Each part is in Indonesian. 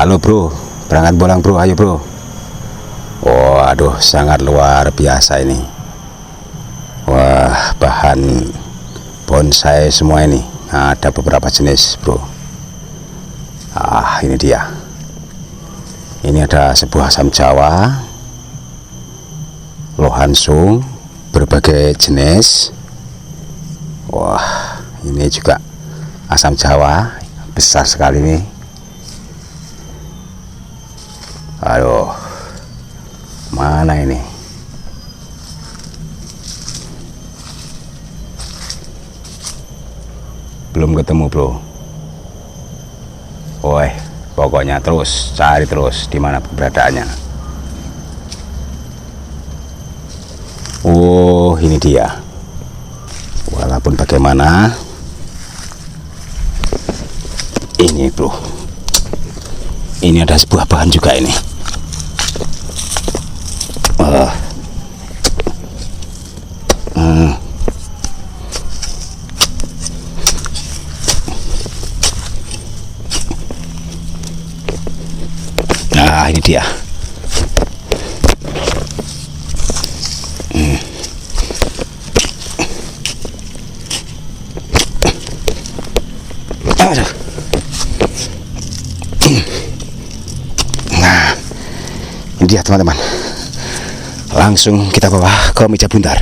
Halo bro, berangkat bolang bro, ayo bro. Waduh, sangat luar biasa ini. Wah, bahan bonsai semua ini. Ada beberapa jenis bro. Ini dia. Ini ada sebuah asam jawa, lohansung, berbagai jenis. Wah, ini juga asam jawa besar sekali nih. Aduh, mana ini? Belum ketemu bro. Woi, pokoknya terus cari terus di mana keberadaannya. Oh, ini dia. Walaupun bagaimana, ini bro, ini ada sebuah bahan juga ini. Nah, ini dia. Aduh. Nah, ini dia teman-teman. Langsung kita bawa ke meja bundar.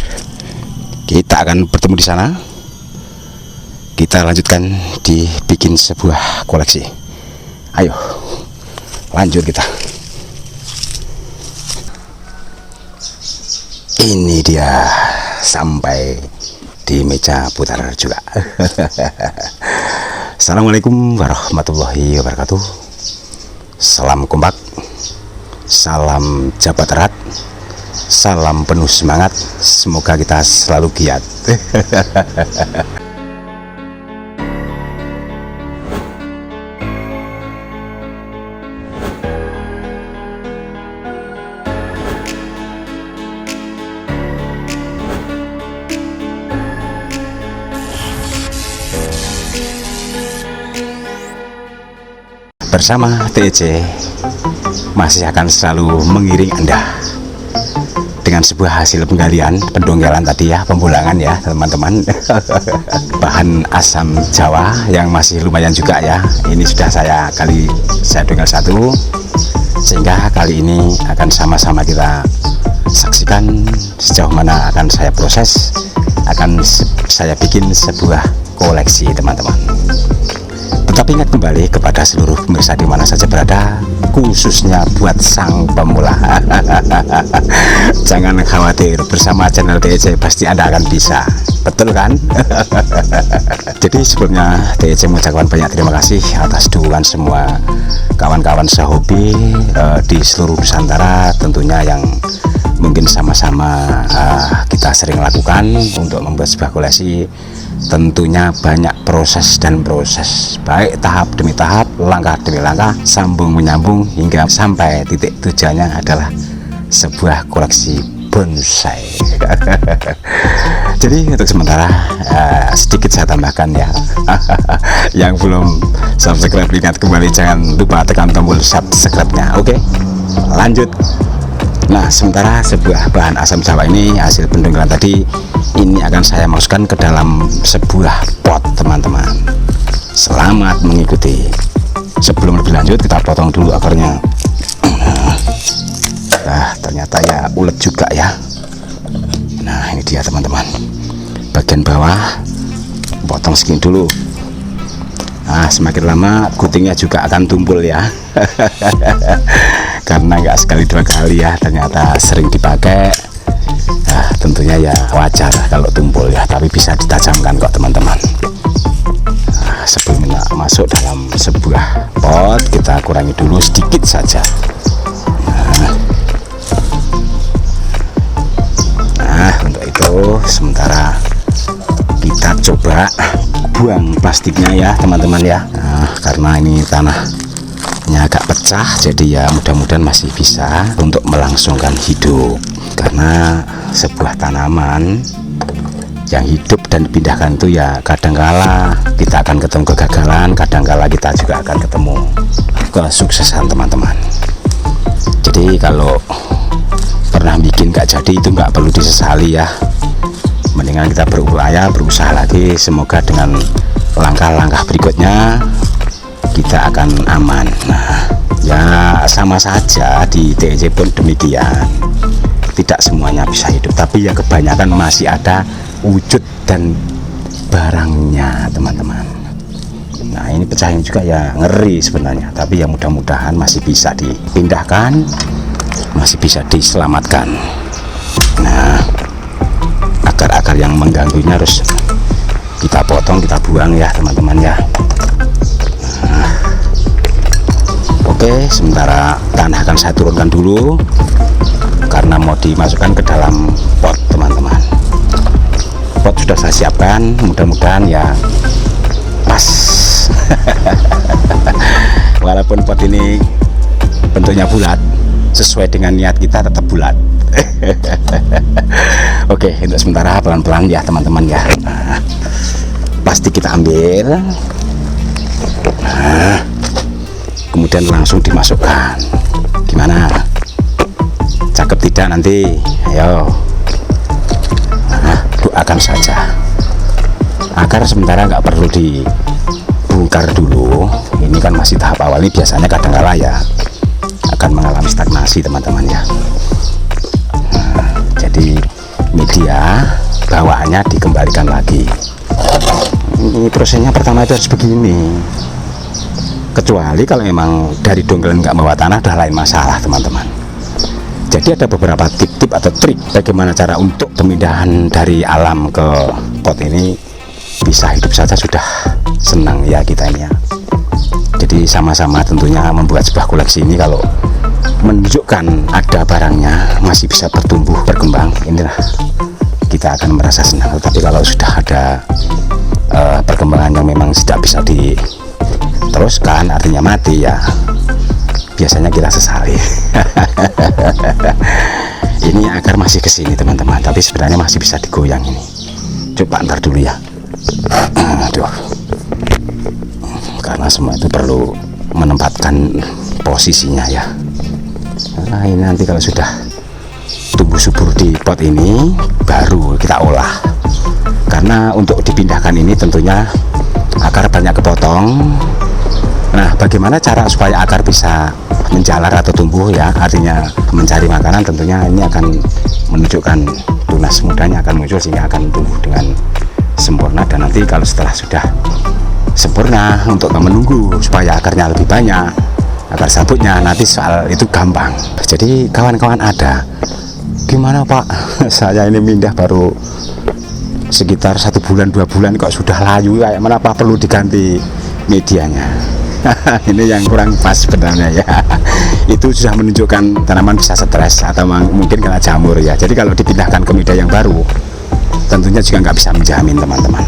Kita akan bertemu di sana. Kita lanjutkan dibikin sebuah koleksi. Ayo, lanjut kita. Ini dia, sampai di meja putar juga. Assalamualaikum warahmatullahi wabarakatuh. Salam kompak, salam jabat erat, salam penuh semangat. Semoga kita selalu giat. Bersama TEC masih akan selalu mengiring Anda dengan sebuah hasil penggalian, pendonggalan tadi ya, pembulangan ya teman-teman. Bahan asam jawa yang masih lumayan juga ya. Ini sudah saya donggal satu, sehingga kali ini akan sama-sama kita saksikan sejauh mana akan saya proses, akan saya bikin sebuah koleksi teman-teman. Tetapi ingat kembali kepada seluruh pemirsa di mana saja berada, khususnya buat sang pemula. Jangan khawatir, bersama channel TEC pasti Anda akan bisa. Betul kan? Jadi sebelumnya TEC mengucapkan banyak terima kasih atas dukungan semua kawan-kawan sehobi di seluruh Nusantara, tentunya yang mungkin sama-sama kita sering lakukan untuk membuat sebuah koleksi. Tentunya banyak proses dan proses, baik tahap demi tahap, langkah demi langkah, sambung menyambung hingga sampai titik tujuannya adalah sebuah koleksi bonsai. Jadi untuk sementara sedikit saya tambahkan ya. Yang belum subscribe, ingat kembali jangan lupa tekan tombol subscribe-nya. Oke, lanjut. Nah, sementara sebuah bahan asam jawa ini hasil pendonggalan tadi ini akan saya masukkan ke dalam sebuah pot teman-teman. Selamat mengikuti. Sebelum lebih lanjut kita potong dulu akarnya. Nah, ternyata ya ulet juga ya. Nah, ini dia teman-teman. Bagian bawah potong segini dulu. Nah, semakin lama guntingnya juga akan tumpul ya. Karena nggak sekali dua kali ya, ternyata sering dipakai. Nah, tentunya ya wajar kalau tumpul ya, tapi bisa ditajamkan kok teman-teman. Nah, sebelum masuk dalam sebuah pot, kita kurangi dulu sedikit saja. Nah, untuk itu sementara kita coba buang plastiknya ya teman-teman ya. Nah, karena ini tanahnya agak pecah, jadi ya mudah-mudahan masih bisa untuk melangsungkan hidup. Karena sebuah tanaman yang hidup dan dipindahkan itu ya kadangkala kita akan ketemu kegagalan, kadangkala kita juga akan ketemu kesuksesan teman-teman. Jadi kalau pernah bikin gak jadi itu nggak perlu disesali ya, mendingan kita berupaya berusaha lagi, semoga dengan langkah-langkah berikutnya kita akan aman. Nah ya sama saja di TEC pun demikian, tidak semuanya bisa hidup, tapi yang kebanyakan masih ada wujud dan barangnya teman-teman. Nah ini pecahnya juga ya ngeri sebenarnya, tapi ya mudah-mudahan masih bisa dipindahkan, masih bisa diselamatkan. Nah akar-akar yang mengganggunya harus kita potong, kita buang ya teman-teman ya. Nah, oke, sementara tanah akan saya turunkan dulu karena mau dimasukkan ke dalam pot teman-teman. Pot sudah saya siapkan, mudah-mudahan ya pas. Walaupun pot ini bentuknya bulat, sesuai dengan niat kita tetap bulat. Oke, untuk sementara pelan-pelan ya teman-teman ya. Nah, plastik kita ambil, nah, kemudian langsung dimasukkan. Gimana? Cakep tidak nanti? Ayo. Nah, doakan saja. Akar sementara nggak perlu dibongkar dulu. Ini kan masih tahap awal, ini biasanya kadang-kala ya akan mengalami stagnasi teman-teman ya. Nah, jadi media bawaannya dikembalikan lagi. Ini prosesnya pertama itu harus begini. Kecuali kalau memang dari dongkelan nggak bawa tanah, dah lain masalah teman-teman. Jadi ada beberapa tip-tip atau trik bagaimana cara untuk pemindahan dari alam ke pot ini bisa hidup saja sudah senang ya kita ini ya. Jadi sama-sama tentunya membuat sebuah koleksi ini kalau menunjukkan ada barangnya masih bisa bertumbuh berkembang, inilah kita akan merasa senang. Tapi kalau sudah ada perkembangan yang memang tidak bisa diteruskan, artinya mati ya, biasanya kita sesali. Ini akar masih kesini teman-teman, tapi sebenarnya masih bisa digoyang ini. Coba ntar dulu ya. Aduh, karena semua itu perlu menempatkan posisinya ya. Nah ini nanti kalau sudah tumbuh subur di pot ini baru kita olah. Karena untuk dipindahkan ini tentunya akar banyak kepotong. Nah bagaimana cara supaya akar bisa menjalar atau tumbuh ya, artinya mencari makanan, tentunya ini akan menunjukkan tunas mudanya akan muncul sehingga akan tumbuh dengan sempurna. Dan nanti kalau setelah sudah sempurna, untuk menunggu supaya akarnya lebih banyak, akar sabutnya, nanti soal itu gampang. Jadi kawan-kawan ada, gimana Pak, saya ini pindah baru sekitar 1 bulan 2 bulan kok sudah layu kayak mana, Pak perlu diganti medianya. Ini yang kurang pas sebenarnya ya. Itu sudah menunjukkan tanaman bisa stres atau mungkin kena jamur ya. Jadi kalau dipindahkan ke media yang baru tentunya juga nggak bisa menjamin teman-teman.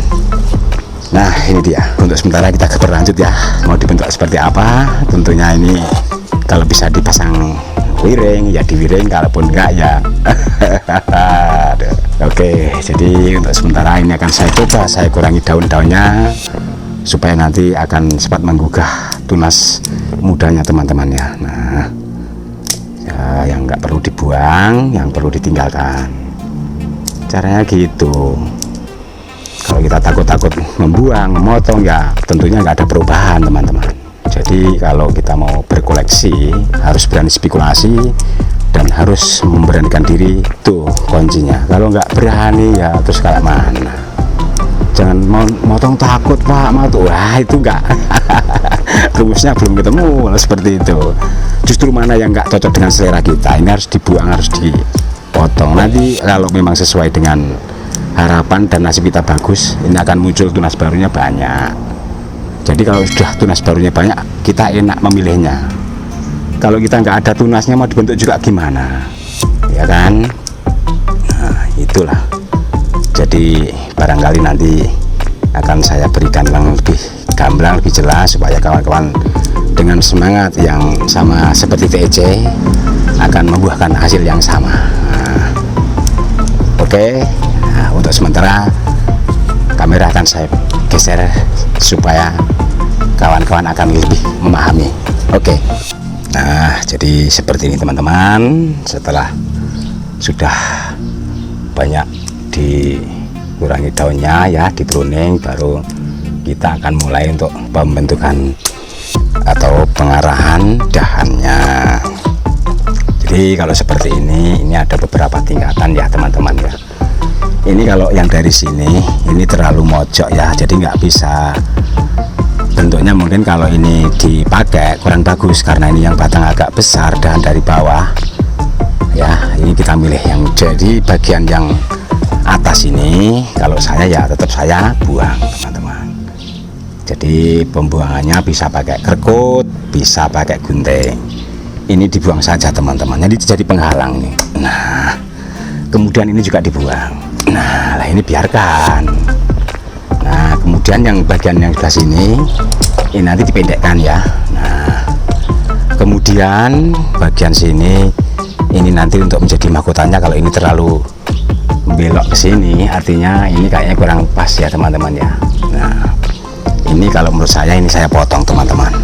Nah ini dia, untuk sementara kita berlanjut ya, mau dibentuk seperti apa. Tentunya ini kalau bisa dipasang wiring ya diwiring, kalaupun enggak ya. Oke, jadi untuk sementara ini akan saya coba saya kurangi daun-daunnya supaya nanti akan cepat menggugah tunas mudanya teman-teman ya. Nah ya, yang nggak perlu dibuang, yang perlu ditinggalkan, caranya gitu. Kalau kita takut-takut membuang, memotong ya tentunya nggak ada perubahan teman-teman. Jadi kalau kita mau berkoleksi harus berani spekulasi dan harus memberanikan diri, tuh kuncinya. Kalau nggak berani ya terus kayak mana. Jangan motong takut Pak, mau tuh, wah itu enggak. Rumusnya belum ketemu seperti itu. Justru mana yang nggak cocok dengan selera kita, ini harus dibuang, harus dipotong. Nanti kalau memang sesuai dengan harapan dan nasib kita bagus, ini akan muncul tunas barunya banyak. Jadi kalau sudah tunas barunya banyak, kita enak memilihnya. Kalau kita nggak ada tunasnya mau dibentuk juga gimana, ya kan? Nah itulah. Jadi barangkali nanti akan saya berikan yang lebih gamblang, lebih jelas supaya kawan-kawan dengan semangat yang sama seperti TEC akan membuahkan hasil yang sama. Nah, oke. Nah, untuk sementara kamera akan saya geser supaya kawan-kawan akan lebih memahami. Oke. Nah, jadi seperti ini teman-teman. Setelah sudah banyak dikurangi daunnya ya, di pruning, baru kita akan mulai untuk pembentukan atau pengarahan dahannya. Jadi kalau seperti ini ada beberapa tingkatan ya teman-teman ya. Ini kalau yang dari sini ini terlalu mojok ya, jadi nggak bisa. Bentuknya mungkin kalau ini dipakai kurang bagus karena ini yang batang agak besar dan dari bawah ya. Ini kita milih yang jadi bagian yang atas ini. Kalau saya ya tetap saya buang teman-teman. Jadi pembuangannya bisa pakai kerkut, bisa pakai gunting. Ini dibuang saja teman-teman, jadi penghalang nih. Nah kemudian ini juga dibuang. Nah ini biarkan. Nah kemudian yang bagian yang sebelah sini ini nanti dipendekkan ya. Nah kemudian bagian sini ini nanti untuk menjadi mahkotanya. Kalau ini terlalu belok ke sini artinya ini kayaknya kurang pas ya teman-teman ya. Nah ini kalau menurut saya ini saya potong teman-teman,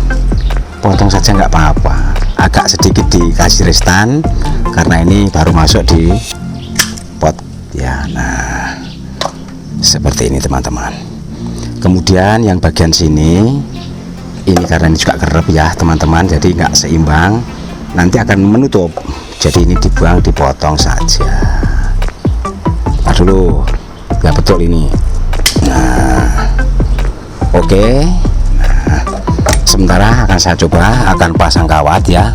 potong saja nggak apa-apa, agak sedikit dikasih restan karena ini baru masuk di pot ya. Nah seperti ini teman-teman. Kemudian yang bagian sini ini karena ini juga kerep ya teman-teman, jadi nggak seimbang, nanti akan menutup. Jadi ini dibuang, dipotong saja. Nah dulu ya, betul ini. Nah oke. Nah sementara akan saya coba akan pasang kawat ya,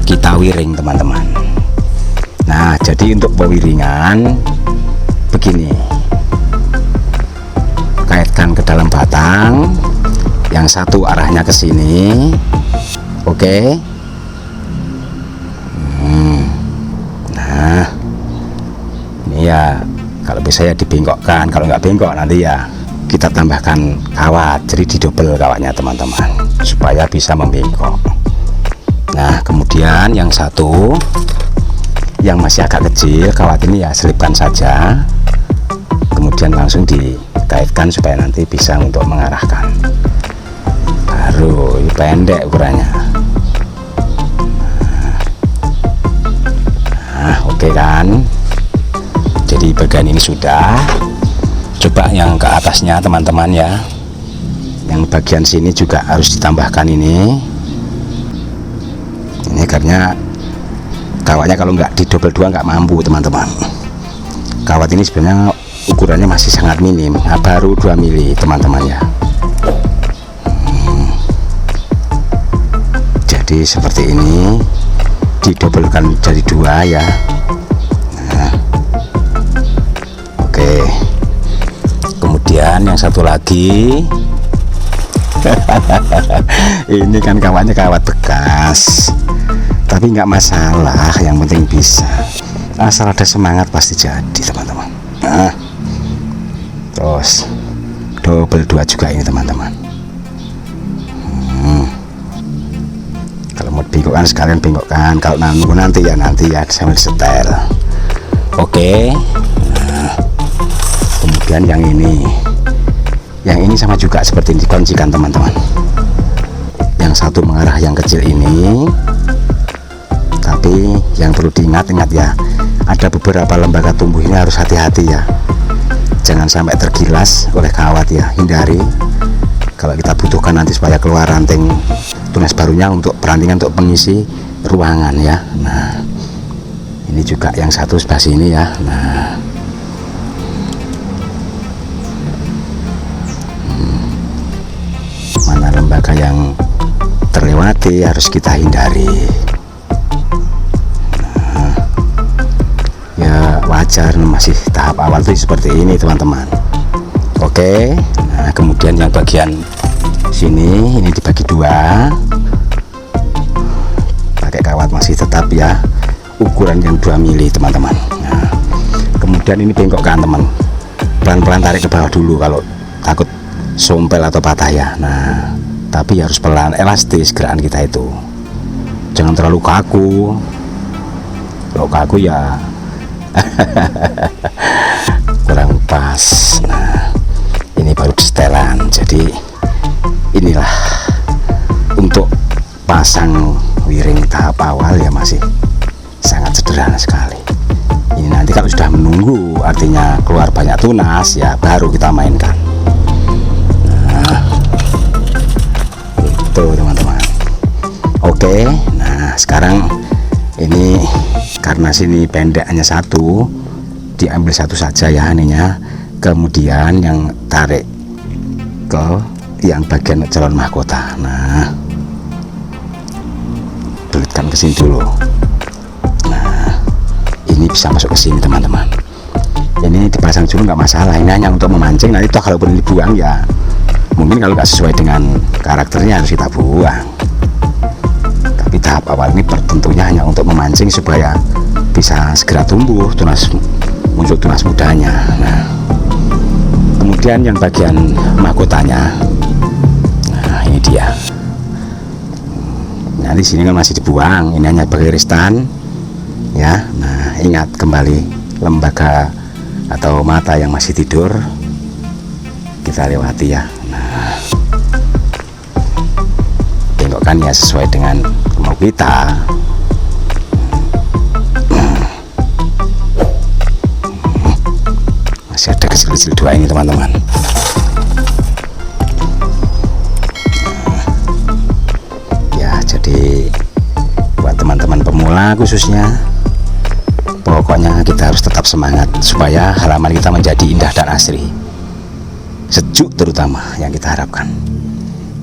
kita wiring teman-teman. Nah jadi untuk pewiringan begini, kaitkan ke dalam batang, yang satu arahnya ke sini. Oke. Nah ini ya kalau bisa ya dibengkokkan, kalau nggak bengkok nanti ya kita tambahkan kawat, jadi didobel kawatnya teman-teman supaya bisa membengkok. Nah kemudian yang satu yang masih agak kecil, kawat ini ya selipkan saja, kemudian langsung dikaitkan supaya nanti bisa untuk mengarahkan. Baru ini pendek ukurannya. Nah oke kan, jadi bagian ini sudah. Coba yang ke atasnya teman-teman ya, yang bagian sini juga harus ditambahkan ini karena kawatnya kalau nggak didobel dua nggak mampu teman-teman. Kawat ini sebenarnya ukurannya masih sangat minim, baru 2 mili teman-teman ya. Jadi seperti ini didobelkan jadi 2 ya. Nah, oke. Kemudian yang satu lagi ini kan kawatnya kawat bekas, tapi nggak masalah, yang penting bisa, asal ada semangat pasti jadi teman-teman. Nah, terus double 2 juga ini teman-teman. Kalau mau bengkokkan sekalian bengkokkan, kalau nanti ya sambil setel. Oke. Nah, kemudian yang ini sama juga seperti ini, dikuncikan teman-teman. Yang satu mengarah yang kecil ini, tapi yang perlu diingat ya, ada beberapa lembaga tumbuh ini harus hati-hati ya, jangan sampai tergilas oleh kawat ya, hindari. Kalau kita butuhkan nanti supaya keluar ranting tunas barunya untuk perantingan untuk pengisi ruangan ya. Nah ini juga yang satu sebelah sini ya. Nah mana lembaga yang terlewati harus kita hindari. Nah, ya wajar, masih tahap awal tuh seperti ini teman-teman. Oke. Nah kemudian yang bagian sini ini dibagi 2, pakai kawat masih tetap ya, ukuran yang 2 mili teman-teman. Nah, kemudian ini bengkokkan teman, pelan-pelan tarik ke bawah dulu kalau takut sompel atau patah ya. Nah tapi harus pelan, elastis gerakan kita itu, jangan terlalu kaku. Kalau kaku ya kurang pas. Nah ini baru setelan. Jadi inilah untuk pasang wiring tahap awal ya, masih sangat sederhana sekali. Ini nanti kalau sudah menunggu, artinya keluar banyak tunas ya, baru kita mainkan. Nah, itu teman-teman. Oke, nah sekarang ini karena sini pendek hanya satu, diambil satu saja ya ininya, kemudian yang tarik ke yang bagian calon mahkota. Nah, belitkan ke sini dulu. Nah, ini bisa masuk ke sini teman-teman. Ini dipasang dulu nggak masalah, ini hanya untuk memancing. Nanti toh kalau boleh dibuang ya mungkin kalau nggak sesuai dengan karakternya harus kita buang. Tapi tahap awal ini tentunya hanya untuk memancing supaya bisa segera tumbuh tunas, muncul tunas mudanya. Nah, kemudian yang bagian mahkotanya, nah ini dia. Nah di sini kan masih dibuang, ini hanya bagi ristan ya. Nah ingat kembali, lembaga atau mata yang masih tidur kita lewati ya. Nah, tengokkan ya sesuai dengan mau kita. Masih ada kecil-kecil dua ini teman-teman. Ya jadi buat teman-teman pemula khususnya, pokoknya kita harus tetap semangat supaya halaman kita menjadi indah dan asri, sejuk terutama yang kita harapkan.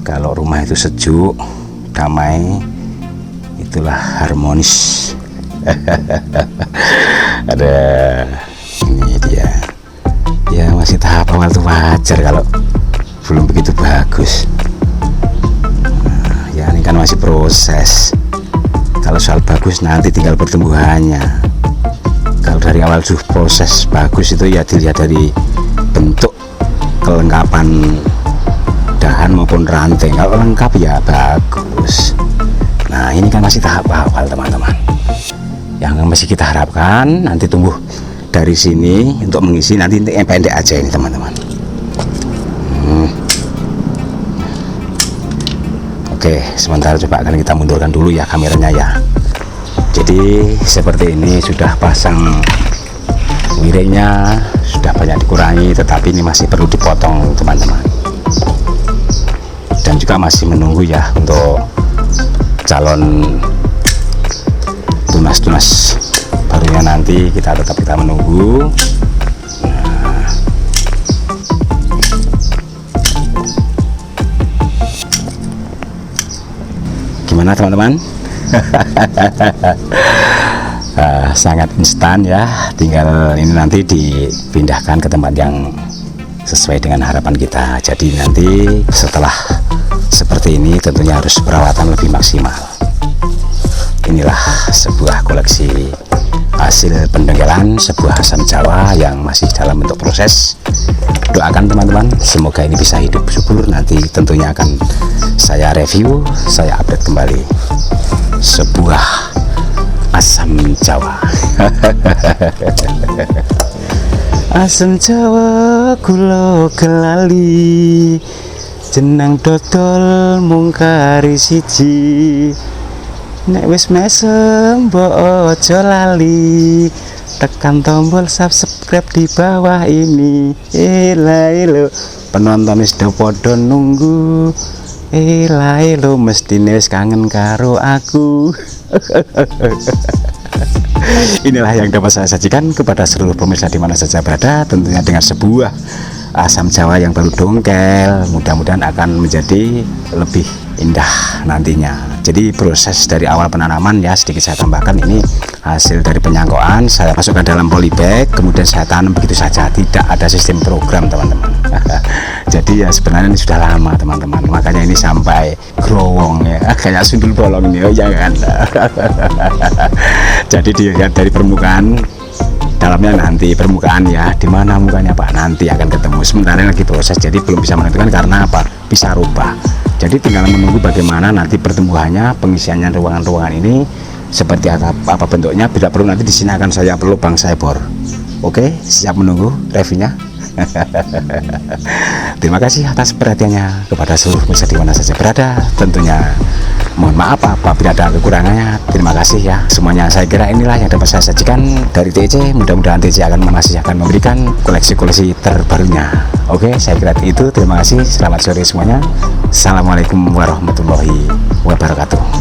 Kalau rumah itu sejuk, damai, itulah harmonis. Ada ini dia ya, masih tahap awal tuh wajar kalau belum begitu bagus. Nah, ya ini kan masih proses. Kalau soal bagus nanti tinggal pertumbuhannya. Kalau dari awal sudah proses bagus itu ya dilihat dari bentuk kelengkapan dahan maupun ranting. Kalau lengkap ya bagus. Nah ini kan masih tahap awal teman-teman. Yang masih kita harapkan nanti tumbuh dari sini untuk mengisi, nanti yang pendek aja ini teman-teman. Oke, sementara coba akan kita mundurkan dulu ya kameranya ya. Jadi seperti ini sudah pasang wiringnya, sudah banyak dikurangi, tetapi ini masih perlu dipotong teman-teman. Dan juga masih menunggu ya untuk calon tunas-tunas barunya, nanti kita tetap menunggu. Nah, gimana teman-teman? Sangat instan ya, tinggal ini nanti dipindahkan ke tempat yang sesuai dengan harapan kita. Jadi nanti setelah seperti ini tentunya harus perawatan lebih maksimal. Inilah sebuah koleksi hasil pendengkelan sebuah asam Jawa yang masih dalam bentuk proses. Doakan teman-teman semoga ini bisa hidup subur. Nanti tentunya akan saya review, saya update kembali sebuah asam Jawa. Asam Jawa kulo kelali, jenang dodol mung kari siji. Nek wis mesem mbok aja lali, tekan tombol subscribe di bawah ini. Elo penonton wis do padha nunggu. Elo mestine wis kangen karo aku. Inilah yang dapat saya sajikan kepada seluruh pemirsa di mana saja berada, tentunya dengan sebuah asam Jawa yang baru dongkel. Mudah-mudahan akan menjadi lebih indah nantinya. Jadi proses dari awal penanaman ya sedikit saya tambahkan, ini hasil dari penyangkoan, saya masukkan dalam polybag, kemudian saya tanam begitu saja, tidak ada sistem program teman-teman. Jadi ya sebenarnya ini sudah lama teman-teman, makanya ini sampai growong ya, kayak sundul bolong ini, oh ya kan. Jadi dilihat dari permukaan, dalamnya nanti permukaan ya, di mana mukanya Pak nanti akan ketemu. Sementara lagi proses, jadi belum bisa menentukan karena apa, bisa rubah. Jadi tinggal menunggu bagaimana nanti pertumbuhannya, pengisiannya ruangan-ruangan ini seperti apa bentuknya. Bila perlu nanti di sini akan saya lubang, saya bor. Oke, siap menunggu reviewnya. Terima kasih atas perhatiannya kepada seluruh pemirsa di mana saja berada. Tentunya mohon maaf apabila ada kekurangannya. Terima kasih ya semuanya. Saya kira inilah yang dapat saya sajikan dari TC. Mudah-mudahan TC masih akan memberikan koleksi-koleksi terbarunya. Oke, saya kira itu. Terima kasih. Selamat sore semuanya. Assalamualaikum warahmatullahi wabarakatuh.